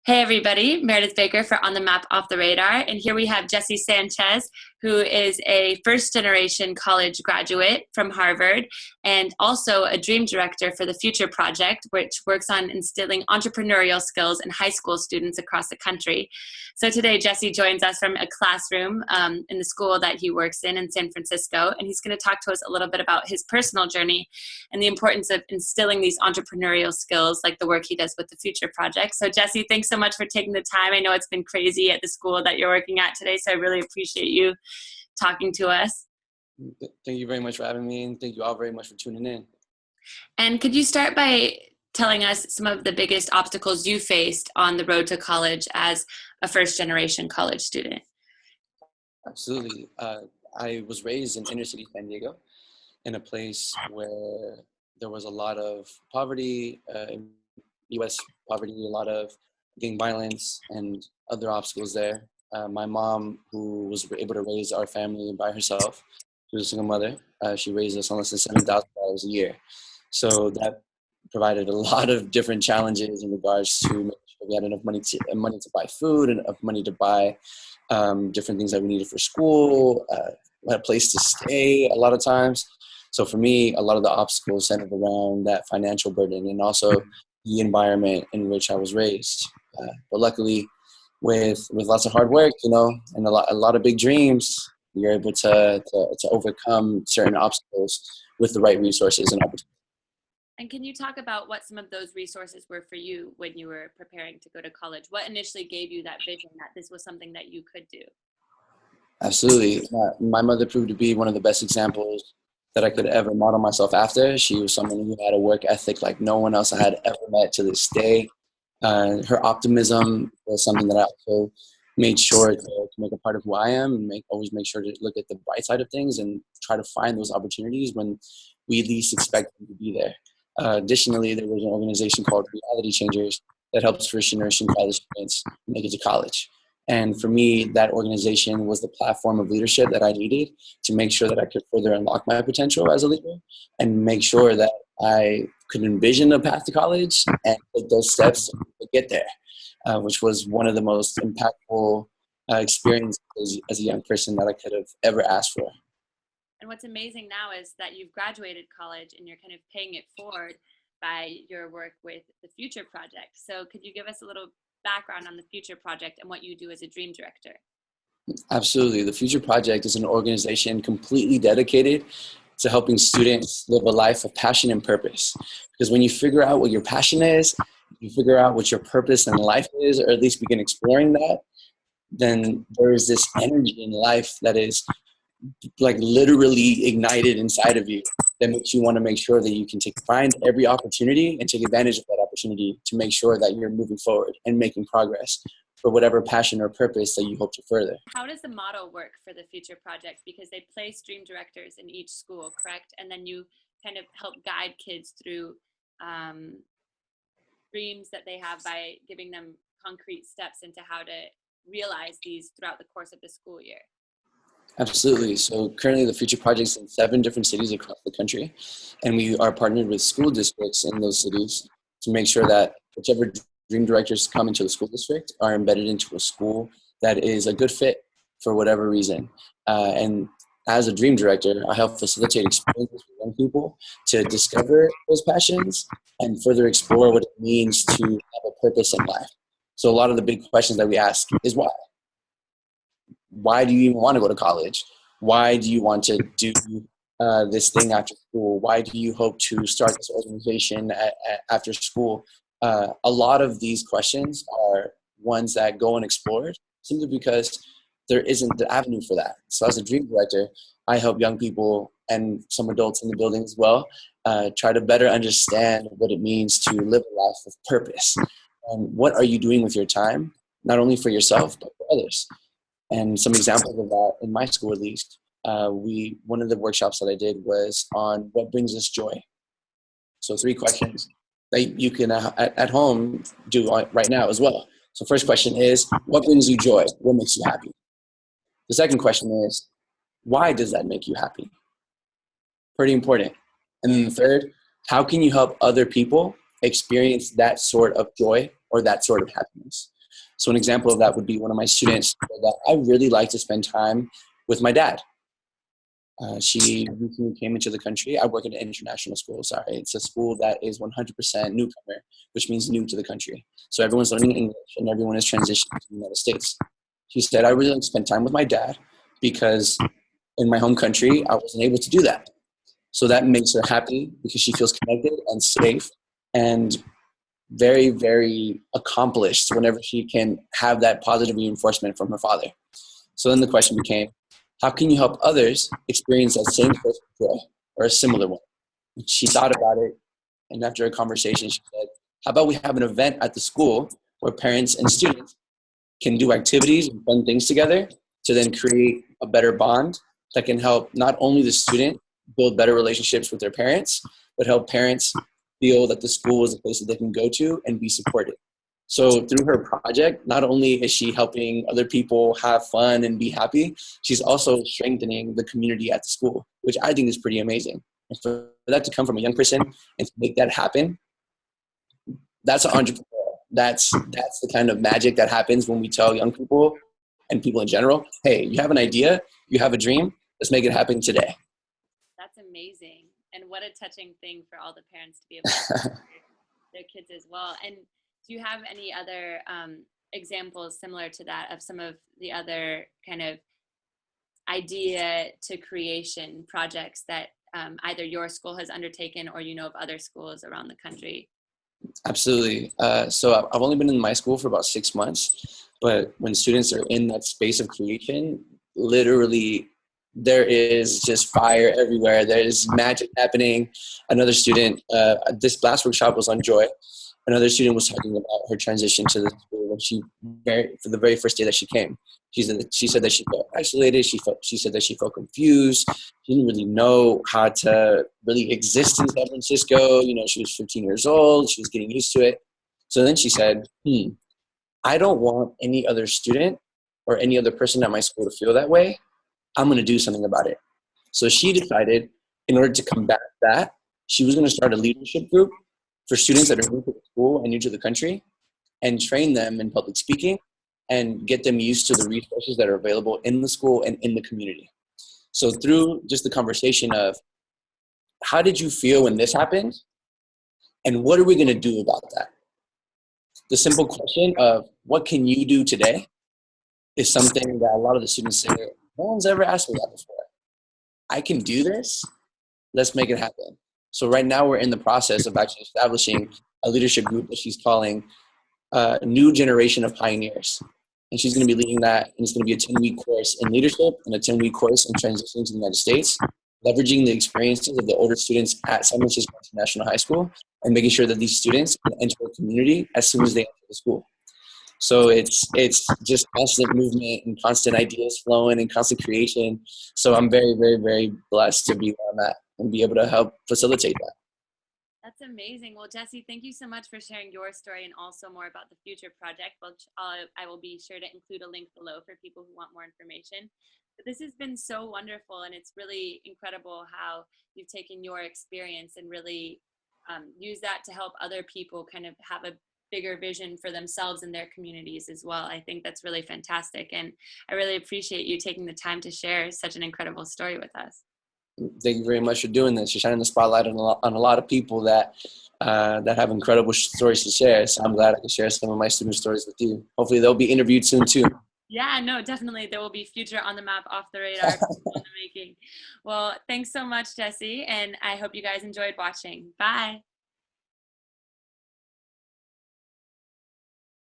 Hey everybody, Meredith Baker for On the Map Off the Radar. And here we have Jesse Sanchez, who is a first generation college graduate from Harvard and also a dream director for the Future Project, which works on instilling entrepreneurial skills in high school students across the country. So today, Jesse joins us from a classroom in the school that he works in San Francisco. And he's going to talk to us a little bit about his personal journey and the importance of instilling these entrepreneurial skills like the work he does with the Future Project. So Jesse, thanks so much for taking the time. I know it's been crazy at the school that you're working at today, so I really appreciate you talking to us. Thank you very much for having me, and thank you all very much for tuning in. And could you start by telling us some of the biggest obstacles you faced on the road to college as a first generation college student? Absolutely. I was raised in inner city San Diego, in a place where there was a lot of poverty, U.S. poverty, a lot of gang violence and other obstacles there. My mom, who was able to raise our family by herself, she was a single mother. She raised us on less than $7,000 a year. So that provided a lot of different challenges in regards to making sure we had enough money to buy food, and enough money to buy different things that we needed for school, a place to stay a lot of times. So for me, a lot of the obstacles centered around that financial burden and also the environment in which I was raised. But luckily, with lots of hard work, and a lot of big dreams, you're able to overcome certain obstacles with the right resources and opportunities. And can you talk about what some of those resources were for you when you were preparing to go to college? What initially gave you that vision that this was something that you could do? Absolutely. My mother proved to be one of the best examples that I could ever model myself after. She was someone who had a work ethic like no one else I had ever met to this day. Her optimism was something that I also made sure to make a part of who I am, and always make sure to look at the bright side of things and try to find those opportunities when we least expect them to be there. Additionally, there was an organization called Reality Changers that helps first generation college students make it to college. And for me, that organization was the platform of leadership that I needed to make sure that I could further unlock my potential as a leader and make sure that I could envision a path to college and take those steps to get there, which was one of the most impactful experiences as a young person that I could have ever asked for. And what's amazing now is that you've graduated college and you're kind of paying it forward by your work with the Future Project. So could you give us a little background on the Future Project and what you do as a dream director? Absolutely. The Future Project is an organization completely dedicated to helping students live a life of passion and purpose. Because when you figure out what your passion is, you figure out what your purpose in life is, or at least begin exploring that, then there is this energy in life that is like literally ignited inside of you that makes you want to make sure that you can find every opportunity and take advantage of that opportunity to make sure that you're moving forward and making progress for whatever passion or purpose that you hope to further. How does the model work for the Future Project? Because they place dream directors in each school, correct? And then you kind of help guide kids through dreams that they have by giving them concrete steps into how to realize these throughout the course of the school year. Absolutely. So currently the Future Project is in 7 different cities across the country, and we are partnered with school districts in those cities to make sure that whichever dream directors come into the school district are embedded into a school that is a good fit for whatever reason. And as a dream director, I help facilitate experiences for young people to discover those passions and further explore what it means to have a purpose in life. So a lot of the big questions that we ask is why? Why do you even want to go to college? Why do you want to do this thing after school? Why do you hope to start this organization after school? A lot of these questions are ones that go unexplored simply because there isn't the avenue for that. So as a dream director, I help young people and some adults in the building as well try to better understand what it means to live a life of purpose. And what are you doing with your time, not only for yourself, but for others? And some examples of that in my school, at least, one of the workshops that I did was on what brings us joy. So 3 questions that you can at home do right now as well. So first question is, what brings you joy? What makes you happy? The second question is, why does that make you happy? Pretty important. And then the third, how can you help other people experience that sort of joy or that sort of happiness? So an example of that would be one of my students said that I really like to spend time with my dad. She recently came into the country. I work at an international school. Sorry, it's a school that is 100% newcomer, which means new to the country. So everyone's learning English and everyone is transitioning to the United States. She said, I really like to spend time with my dad because in my home country, I wasn't able to do that. So that makes her happy because she feels connected and safe and very, very accomplished whenever she can have that positive reinforcement from her father. So then the question became, how can you help others experience that same source of joy or a similar one? She thought about it, and after a conversation, she said, how about we have an event at the school where parents and students can do activities and fun things together to then create a better bond that can help not only the student build better relationships with their parents, but help parents feel that the school is a place that they can go to and be supported. So through her project, not only is she helping other people have fun and be happy, she's also strengthening the community at the school, which I think is pretty amazing. And for that to come from a young person and to make that happen, that's an entrepreneur. That's the kind of magic that happens when we tell young people and people in general, hey, you have an idea, you have a dream, let's make it happen today. That's amazing. And what a touching thing for all the parents to be able to support their kids as well. And do you have any other examples similar to that of some of the other kind of idea to creation projects that either your school has undertaken or you know of other schools around the country? Absolutely. So I've only been in my school for about 6 months, but when students are in that space of creation, literally there is just fire everywhere. There's magic happening. Another student, this last workshop was on joy. Another student was talking about her transition to the school when for the very first day that she came. She said that she felt isolated. She said that she felt confused. She didn't really know how to really exist in San Francisco. You know, she was 15 years old. She was getting used to it. So then she said, I don't want any other student or any other person at my school to feel that way. I'm going to do something about it. So she decided, in order to combat that, she was going to start a leadership group for students that are new to the school and new to the country and train them in public speaking and get them used to the resources that are available in the school and in the community. So through just the conversation of how did you feel when this happened and what are we going to do about that? The simple question of what can you do today is something that a lot of the students say, no one's ever asked me that before. I can do this. Let's make it happen. So right now we're in the process of actually establishing a leadership group that she's calling New Generation of Pioneers. And she's going to be leading that, and it's going to be a 10-week course in leadership and a 10-week course in transitioning to the United States, leveraging the experiences of the older students at San Francisco International High School and making sure that these students can enter a community as soon as they enter the school. So it's just constant movement and constant ideas flowing and constant creation. So I'm very, very, very blessed to be where I'm at and be able to help facilitate that. That's amazing. Well, Jesse, thank you so much for sharing your story and also more about the future project, which I will be sure to include a link below for people who want more information. But this has been so wonderful, and it's really incredible how you've taken your experience and really used that to help other people kind of have a bigger vision for themselves and their communities as well. I think that's really fantastic, and I really appreciate you taking the time to share such an incredible story with us. Thank you very much for doing this. You're shining the spotlight on a lot of people that have incredible stories to share. So I'm glad I can share some of my student stories with you. Hopefully they'll be interviewed soon too. Yeah, no, definitely. There will be future On the Map, Off the Radar in the making. Well, thanks so much, Jesse, and I hope you guys enjoyed watching. Bye.